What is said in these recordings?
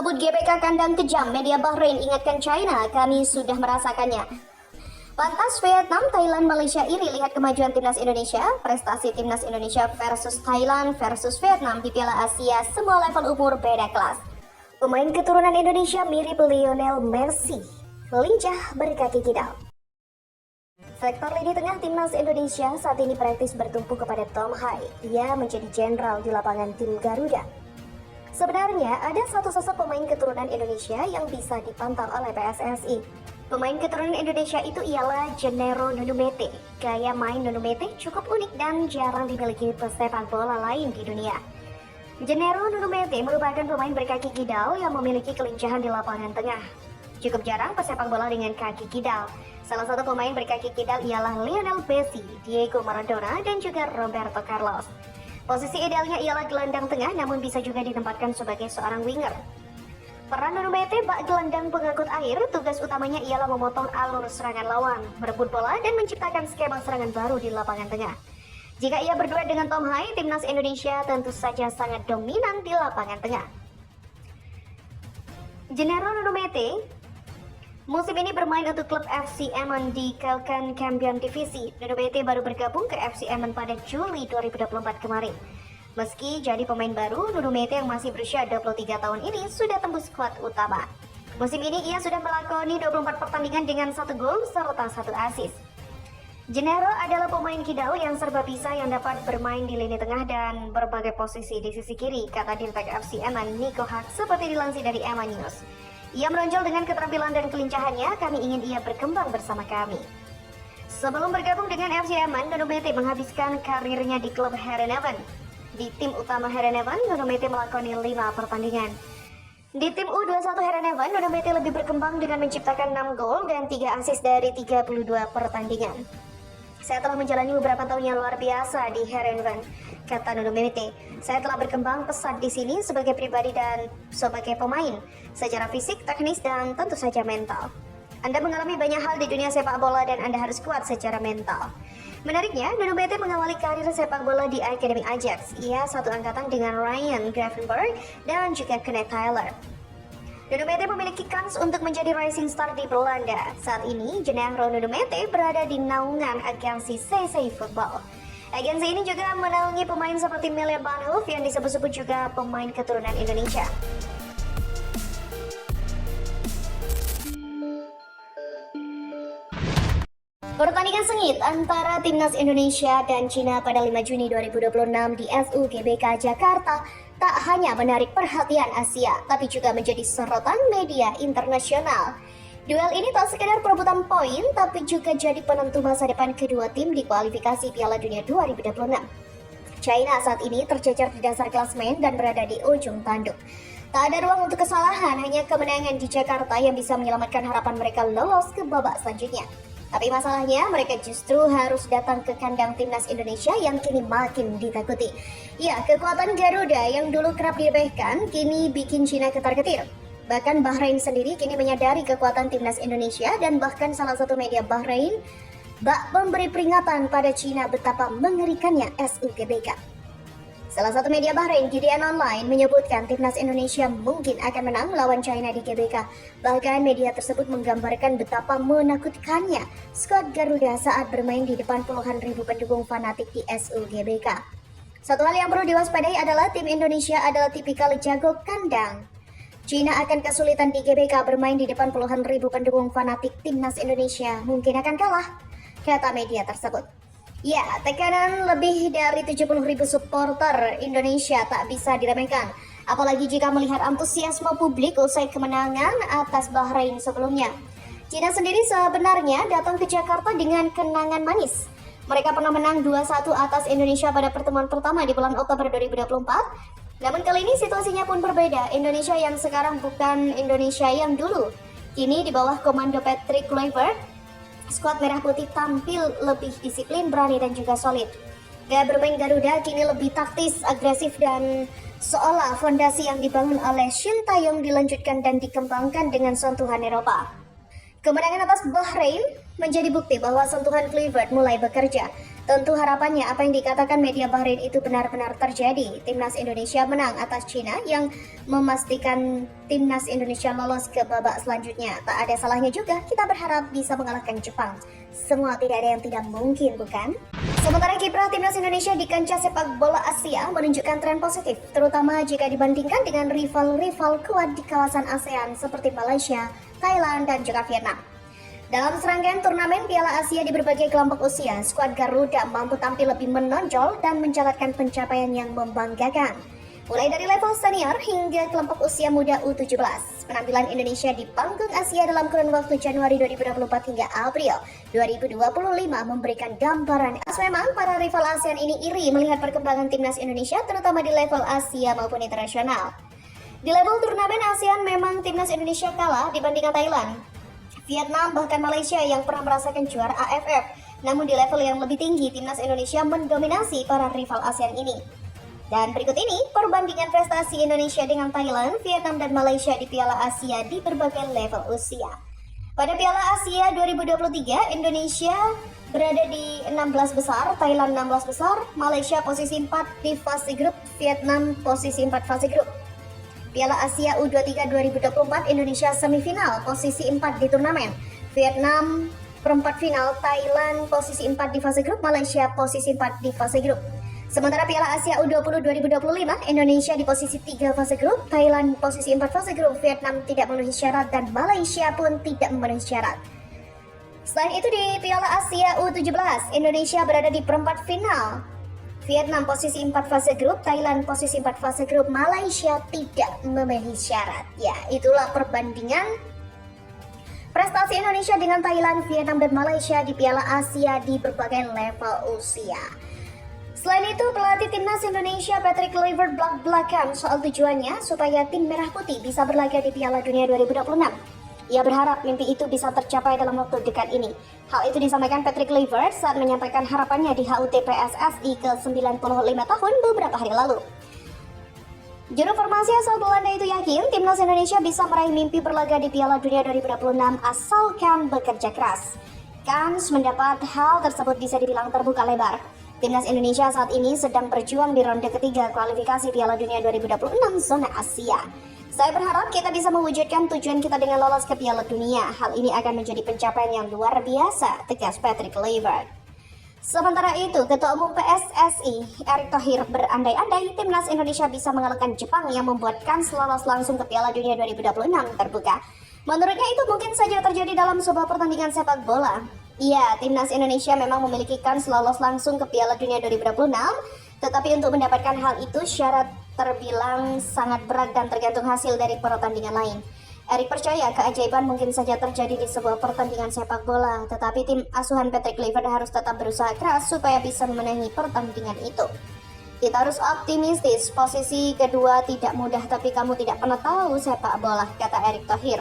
Sebut GBK kandang kejam, media Bahrain ingatkan China, kami sudah merasakannya. Lantas Vietnam, Thailand, Malaysia iri lihat kemajuan timnas Indonesia. Prestasi timnas Indonesia versus Thailand versus Vietnam di Piala Asia, semua level umur beda kelas. Pemain keturunan Indonesia mirip Lionel Messi, lincah berkaki kidal. Sektor lini tengah timnas Indonesia saat ini praktis bertumpu kepada Tom Hai. Ia menjadi jenderal di lapangan tim Garuda. Sebenarnya ada satu sosok pemain keturunan Indonesia yang bisa dipantau oleh PSSI. Pemain keturunan Indonesia itu ialah Jenero Nunumete. Gaya main Nunumete cukup unik dan jarang dimiliki pesepak bola lain di dunia. Jenero Nunumete merupakan pemain berkaki kidal yang memiliki kelincahan di lapangan tengah. Cukup jarang pesepak bola dengan kaki kidal. Salah satu pemain berkaki kidal ialah Lionel Messi, Diego Maradona, dan juga Roberto Carlos. Posisi idealnya ialah gelandang tengah, namun bisa juga ditempatkan sebagai seorang winger. Peran Nunumete bak gelandang pengangkut air, tugas utamanya ialah memotong alur serangan lawan, merebut bola, dan menciptakan skema serangan baru di lapangan tengah. Jika ia berduet dengan Tom Hai, timnas Indonesia tentu saja sangat dominan di lapangan tengah. Jenero Nunumete musim ini bermain untuk klub FC Emmen di Kalkan Champion Divisi. Nunumete baru bergabung ke FC Emmen pada Juli 2024 kemarin. Meski jadi pemain baru, Nunumete yang masih berusia 23 tahun ini sudah tembus skuad utama. Musim ini ia sudah melakoni 24 pertandingan dengan 1 gol serta 1 assist. Jenero adalah pemain kidal yang serba bisa yang dapat bermain di lini tengah dan berbagai posisi di sisi kiri, kata Dirtek FC Emmen Nico Hak seperti dilansir dari Emmen News. Ia menonjol dengan keterampilan dan kelincahannya, kami ingin ia berkembang bersama kami. Sebelum bergabung dengan FC Emmen, Nunumete menghabiskan karirnya di klub Heerenveen. Di tim utama Heerenveen, Nunumete melakoni 5 pertandingan. Di tim U21 Heerenveen, Nunumete lebih berkembang dengan menciptakan 6 gol dan 3 assist dari 32 pertandingan. Saya telah menjalani beberapa tahun yang luar biasa di Heerenveen, kata Nunumete. Saya telah berkembang pesat di sini sebagai pribadi dan sebagai pemain, secara fisik, teknis, dan tentu saja mental. Anda mengalami banyak hal di dunia sepak bola dan Anda harus kuat secara mental. Menariknya, Nunumete mengawali karir sepak bola di Akademi Ajax. Ia satu angkatan dengan Ryan Gravenberch dan juga Kenneth Taylor. Nunumete memiliki kans untuk menjadi rising star di Belanda. Saat ini, Jenero Nunumete berada di naungan agensi CC Football. Agensi ini juga menaungi pemain seperti Mile Banhoef yang disebut-sebut juga pemain keturunan Indonesia. Pertandingan sengit antara timnas Indonesia dan Cina pada 5 Juni 2026 di SUGBK Jakarta tak hanya menarik perhatian Asia, tapi juga menjadi sorotan media internasional. Duel ini tak sekedar perebutan poin, tapi juga jadi penentu masa depan kedua tim di kualifikasi Piala Dunia 2026. China saat ini tercecer di dasar klasemen dan berada di ujung tanduk. Tak ada ruang untuk kesalahan, hanya kemenangan di Jakarta yang bisa menyelamatkan harapan mereka lolos ke babak selanjutnya. Tapi masalahnya mereka justru harus datang ke kandang timnas Indonesia yang kini makin ditakuti. Ya, kekuatan Garuda yang dulu kerap diremehkan kini bikin Cina ketar-ketir. Bahkan Bahrain sendiri kini menyadari kekuatan timnas Indonesia dan bahkan salah satu media Bahrain bak memberi peringatan pada Cina betapa mengerikannya SUGBK. Salah satu media Bahrain, Gideon Online, menyebutkan timnas Indonesia mungkin akan menang melawan China di GBK. Bahkan media tersebut menggambarkan betapa menakutkannya skuad Garuda saat bermain di depan puluhan ribu pendukung fanatik di SUGBK. Satu hal yang perlu diwaspadai adalah tim Indonesia adalah tipikal jago kandang. China akan kesulitan di GBK bermain di depan puluhan ribu pendukung fanatik timnas Indonesia, mungkin akan kalah, kata media tersebut. Ya, tekanan lebih dari 70.000 supporter Indonesia tak bisa diremehkan. Apalagi jika melihat antusiasme publik usai kemenangan atas Bahrain sebelumnya. Cina sendiri sebenarnya datang ke Jakarta dengan kenangan manis. Mereka pernah menang 2-1 atas Indonesia pada pertemuan pertama di bulan Oktober 2024. Namun kali ini situasinya pun berbeda. Indonesia yang sekarang bukan Indonesia yang dulu. Kini di bawah komando Patrick Kluivert, skuad merah putih tampil lebih disiplin, berani dan juga solid. Gaya bermain Garuda kini lebih taktis, agresif dan seolah fondasi yang dibangun oleh Shin Tae-yong dilanjutkan dan dikembangkan dengan sentuhan Eropa. Kemenangan atas Bahrain menjadi bukti bahwa sentuhan Kluivert mulai bekerja. Tentu harapannya apa yang dikatakan media Bahrain itu benar-benar terjadi. Timnas Indonesia menang atas Cina yang memastikan timnas Indonesia lolos ke babak selanjutnya. Tak ada salahnya juga kita berharap bisa mengalahkan Jepang. Semua tidak ada yang tidak mungkin, bukan? Sementara kiprah timnas Indonesia di kancah sepak bola Asia menunjukkan tren positif, terutama jika dibandingkan dengan rival-rival kuat di kawasan ASEAN seperti Malaysia, Thailand, dan juga Vietnam. Dalam serangkaian turnamen Piala Asia di berbagai kelompok usia, skuad Garuda mampu tampil lebih menonjol dan mencatatkan pencapaian yang membanggakan. Mulai dari level senior hingga kelompok usia muda U17, penampilan Indonesia di panggung Asia dalam kurun waktu Januari 2024 hingga April 2025 memberikan gambaran. Memang para rival ASEAN ini iri melihat perkembangan timnas Indonesia terutama di level Asia maupun internasional. Di level turnamen ASEAN memang timnas Indonesia kalah dibandingkan Thailand, Vietnam, bahkan Malaysia yang pernah merasakan juara AFF. Namun di level yang lebih tinggi, timnas Indonesia mendominasi para rival ASEAN ini. Dan berikut ini perbandingan prestasi Indonesia dengan Thailand, Vietnam, dan Malaysia di Piala Asia di berbagai level usia. Pada Piala Asia 2023, Indonesia berada di 16 besar, Thailand 16 besar, Malaysia posisi 4 di fase grup, Vietnam posisi 4 fase grup. Piala Asia U23 2024 Indonesia semifinal posisi 4 di turnamen, Vietnam perempat final, Thailand posisi 4 di fase grup, Malaysia posisi 4 di fase grup. Sementara Piala Asia U20 2025 Indonesia di posisi 3 fase grup, Thailand posisi 4 fase grup, Vietnam tidak memenuhi syarat dan Malaysia pun tidak memenuhi syarat. Selain itu di Piala Asia U17 Indonesia berada di perempat final, Vietnam posisi 4 fase grup, Thailand posisi 4 fase grup, Malaysia tidak memenuhi syarat. Ya, itulah perbandingan prestasi Indonesia dengan Thailand, Vietnam, dan Malaysia di Piala Asia di berbagai level usia. Selain itu, pelatih timnas Indonesia Patrick Kluivert belak-belakan soal tujuannya supaya tim Merah Putih bisa berlaga di Piala Dunia 2026. Ia berharap mimpi itu bisa tercapai dalam waktu dekat ini. Hal itu disampaikan Patrick Kluivert saat menyampaikan harapannya di HUT PSSI ke-95 tahun beberapa hari lalu. Juru formasi asal Belanda itu yakin timnas Indonesia bisa meraih mimpi berlaga di Piala Dunia 2026 asalkan bekerja keras. Kans mendapat hal tersebut bisa dibilang terbuka lebar. Timnas Indonesia saat ini sedang berjuang di ronde ketiga kualifikasi Piala Dunia 2026 zona Asia. Saya berharap kita bisa mewujudkan tujuan kita dengan lolos ke Piala Dunia. Hal ini akan menjadi pencapaian yang luar biasa, tegas Patrick Kluivert. Sementara itu, Ketua Umum PSSI Erick Thohir berandai-andai timnas Indonesia bisa mengalahkan Jepang yang membuat kans lolos langsung ke Piala Dunia 2026 terbuka. Menurutnya itu mungkin saja terjadi dalam sebuah pertandingan sepak bola. Iya, timnas Indonesia memang memiliki kans lolos langsung ke Piala Dunia 2026, tetapi untuk mendapatkan hal itu syarat terbilang sangat berat dan tergantung hasil dari pertandingan lain. Erick percaya keajaiban mungkin saja terjadi di sebuah pertandingan sepak bola, tetapi tim asuhan Patrick Kluivert harus tetap berusaha keras supaya bisa memenangi pertandingan itu. Kita harus optimistis, posisi kedua tidak mudah tapi kamu tidak pernah tahu sepak bola, kata Erick Thohir.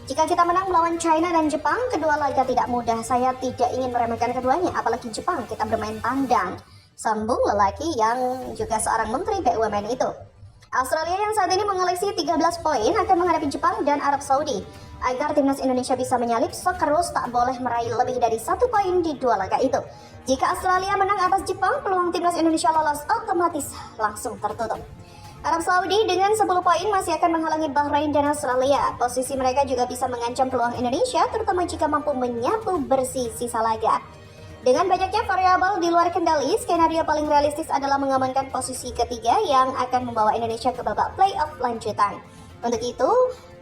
Jika kita menang melawan China dan Jepang, kedua laga tidak mudah. Saya tidak ingin meremehkan keduanya, apalagi Jepang, kita bermain tandang. Sambung lelaki yang juga seorang menteri BUMN itu. Australia yang saat ini mengoleksi 13 poin akan menghadapi Jepang dan Arab Saudi. Agar timnas Indonesia bisa menyalip, Socceroos tak boleh meraih lebih dari 1 poin di 2 laga itu. Jika Australia menang atas Jepang, peluang timnas Indonesia lolos otomatis langsung tertutup. Arab Saudi dengan 10 poin masih akan menghalangi Bahrain dan Australia. Posisi mereka juga bisa mengancam peluang Indonesia, terutama jika mampu menyapu bersih sisa laga. Dengan banyaknya variabel di luar kendali, skenario paling realistis adalah mengamankan posisi ketiga yang akan membawa Indonesia ke babak playoff lanjutan. Untuk itu,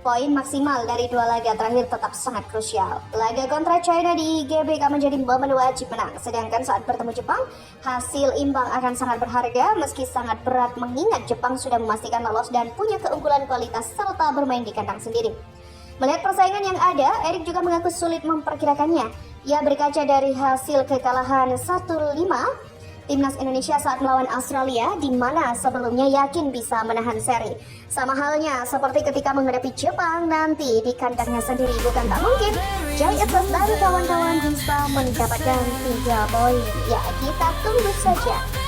poin maksimal dari 2 laga terakhir tetap sangat krusial. Laga kontra China di GBK menjadi momen wajib menang, sedangkan saat bertemu Jepang, hasil imbang akan sangat berharga meski sangat berat mengingat Jepang sudah memastikan lolos dan punya keunggulan kualitas serta bermain di kandang sendiri. Melihat persaingan yang ada, Erick juga mengaku sulit memperkirakannya. Ia berkaca dari hasil kekalahan 1-5 timnas Indonesia saat melawan Australia, di mana sebelumnya yakin bisa menahan seri. Sama halnya seperti ketika menghadapi Jepang nanti di kandangnya sendiri, bukan tak mungkin Jai Etos dan kawan-kawan bisa mendapatkan 3 poin. Ya, kita tunggu saja.